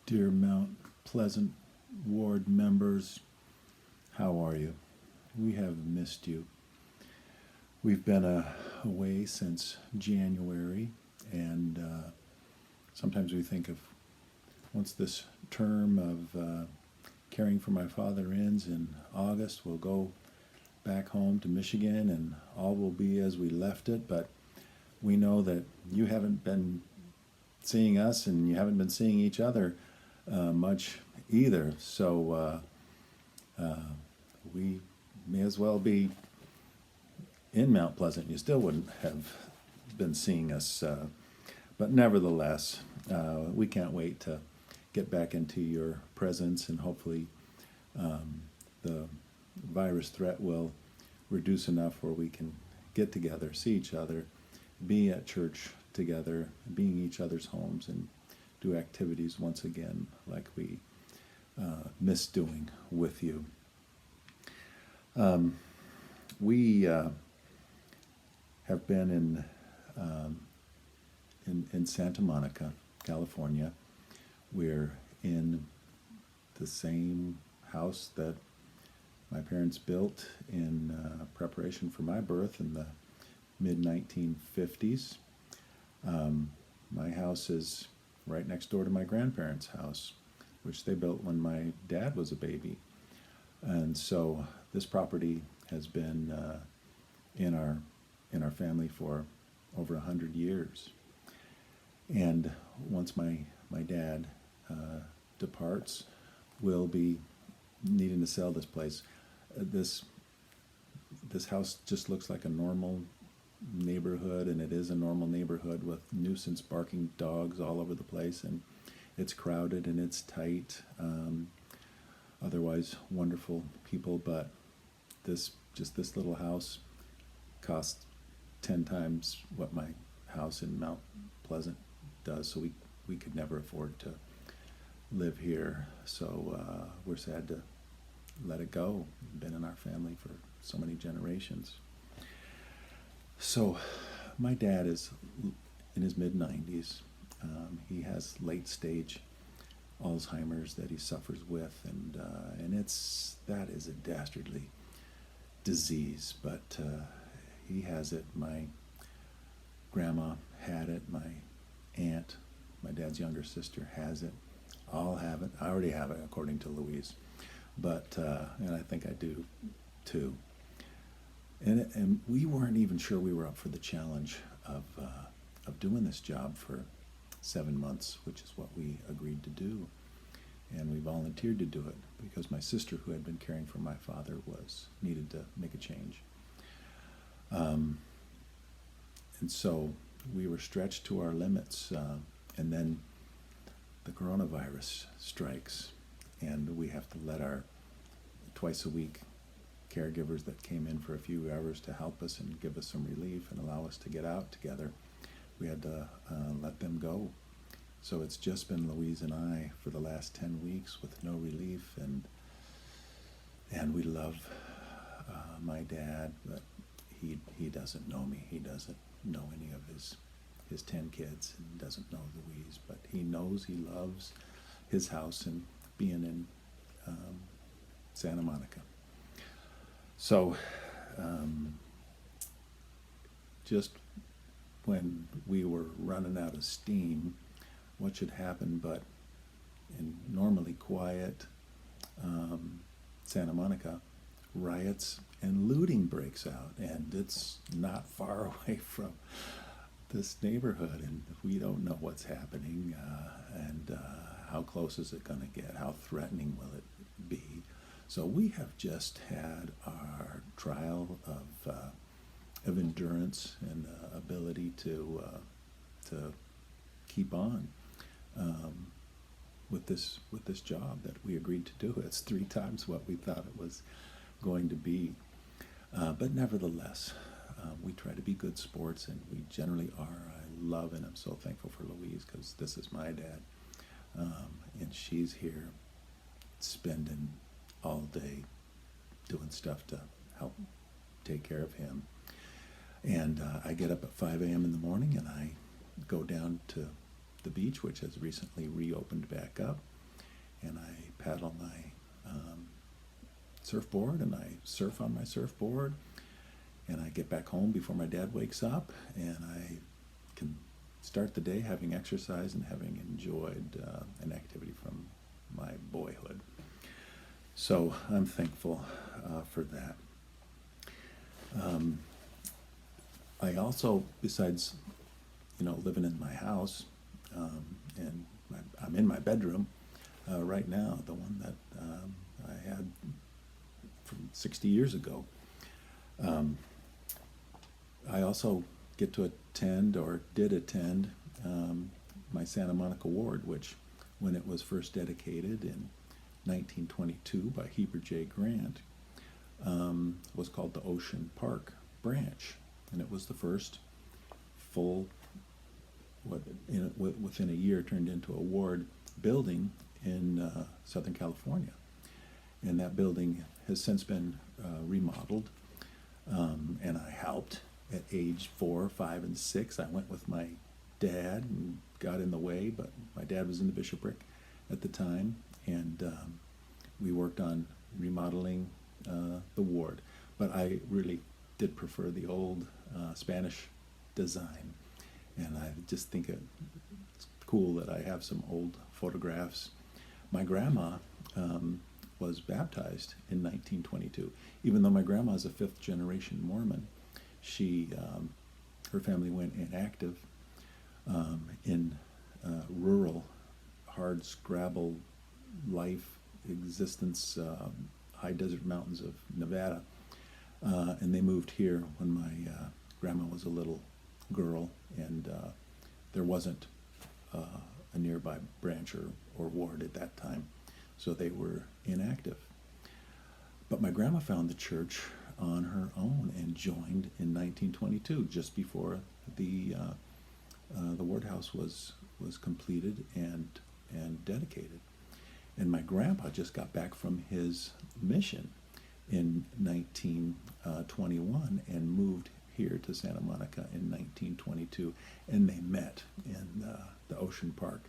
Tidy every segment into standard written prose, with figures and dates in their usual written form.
Dear Mount Pleasant Ward members, how are you? We have missed you. We've been away since January, and sometimes we think of once this term of caring for my father ends in August, we'll go back home to Michigan and all will be as we left it, but we know that you haven't been seeing us and you haven't been seeing each other much either. So we may as well be in Mount Pleasant. You still wouldn't have been seeing us. But nevertheless, we can't wait to get back into your presence, and hopefully the virus threat will reduce enough where we can get together, see each other, be at church together, be in each other's homes, and do activities once again like we miss doing with you. We have been in Santa Monica, California. We're in the same house that my parents built in preparation for my birth in the mid-1950s. My house is right next door to my grandparents' house, which they built when my dad was a baby. And so this property has been in our family for over 100 years. And once my dad departs, we'll be needing to sell this place. This house just looks like a normal neighborhood, and it is a normal neighborhood with nuisance barking dogs all over the place, and it's crowded and it's tight. Otherwise wonderful people, but this little house costs 10 times what my house in Mount Pleasant does, so we could never afford to live here. So we're sad to let it go. Been in our family for so many generations. So my dad is in his mid-90s. He has late stage Alzheimer's that he suffers with, and that is a dastardly disease, but he has it. My grandma had it. My aunt, my dad's younger sister, has it. I'll have it. I already have it, according to Louise, but and I think I do too. And we weren't even sure we were up for the challenge of doing this job for 7 months, which is what we agreed to do. And we volunteered to do it because my sister, who had been caring for my father, needed to make a change. And so we were stretched to our limits. And then the coronavirus strikes, and we have to let our twice a week caregivers that came in for a few hours to help us and give us some relief and allow us to get out together, we had to let them go. So it's just been Louise and I for the last 10 weeks with no relief, and we love my dad, but he doesn't know me. He doesn't know any of his 10 kids, and doesn't know Louise, but he knows he loves his house and being in Santa Monica. So just when we were running out of steam, what should happen but in normally quiet Santa Monica, riots and looting breaks out, and it's not far away from this neighborhood, and we don't know what's happening, and how close is it going to get, how threatening will it be. So we have just had our trial of endurance and ability to keep on with this job that we agreed to do. It's 3 times what we thought it was going to be, but nevertheless, we try to be good sports, and we generally are. I love and I'm so thankful for Louise, because this is my dad, and she's here spending all day doing stuff to help take care of him. And I get up at 5 a.m. in the morning, and I go down to the beach, which has recently reopened back up, and I paddle my surfboard, and I surf on my surfboard, and I get back home before my dad wakes up, and I can start the day having exercised and having enjoyed an activity from my boyhood. So I'm thankful for that. I also, besides, living in my house, and I'm in my bedroom right now, the one that I had from 60 years ago. I also get to attend, or did attend, my Santa Monica ward, which, when it was first dedicated in 1922 by Heber J. Grant, was called the Ocean Park branch, and it was the first full, within a year, turned into a ward building in Southern California. And that building has since been remodeled, and I helped at age 4, 5, and 6. I went with my dad and got in the way, but my dad was in the bishopric at the time, and we worked on remodeling the ward. But I really did prefer the old Spanish design, and I just think it's cool that I have some old photographs. My grandma was baptized in 1922. Even though my grandma is a fifth-generation Mormon, her family went inactive in rural, hard scrabble life existence, high desert mountains of Nevada, and they moved here when my grandma was a little girl, and there wasn't a nearby branch or ward at that time, so they were inactive. But my grandma found the church on her own and joined in 1922, just before the ward house was completed and dedicated. And my grandpa just got back from his mission in 1921 and moved here to Santa Monica in 1922, and they met in the Ocean Park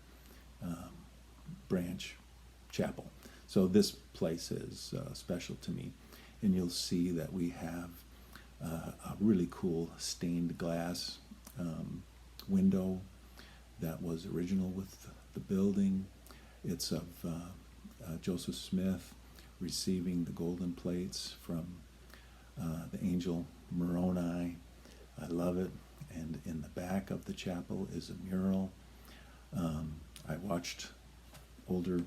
branch chapel. So this place is special to me, and you'll see that we have a really cool stained glass window that was original with the building. It's of Joseph Smith receiving the golden plates from the angel Moroni. I love it. And in the back of the chapel is a mural. I watched older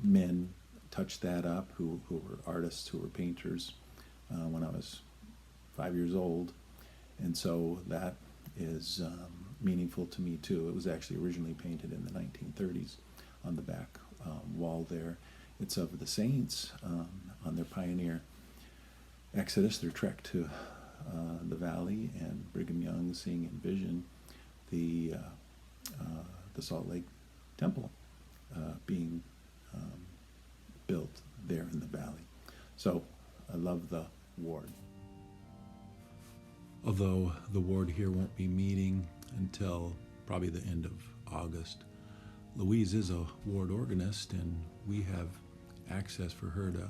men touch that up who were artists, who were painters, when I was 5 years old. And so that is meaningful to me too. It was actually originally painted in the 1930s on the back wall there. It's of the saints on their pioneer exodus, their trek to the valley, and Brigham Young seeing in vision the Salt Lake Temple being built there in the valley. So I love the ward. Although the ward here won't be meeting until probably the end of August, Louise is a ward organist, and we have access for her to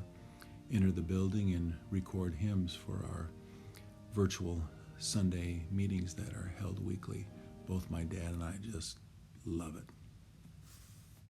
enter the building and record hymns for our virtual Sunday meetings that are held weekly. Both my dad and I just love it.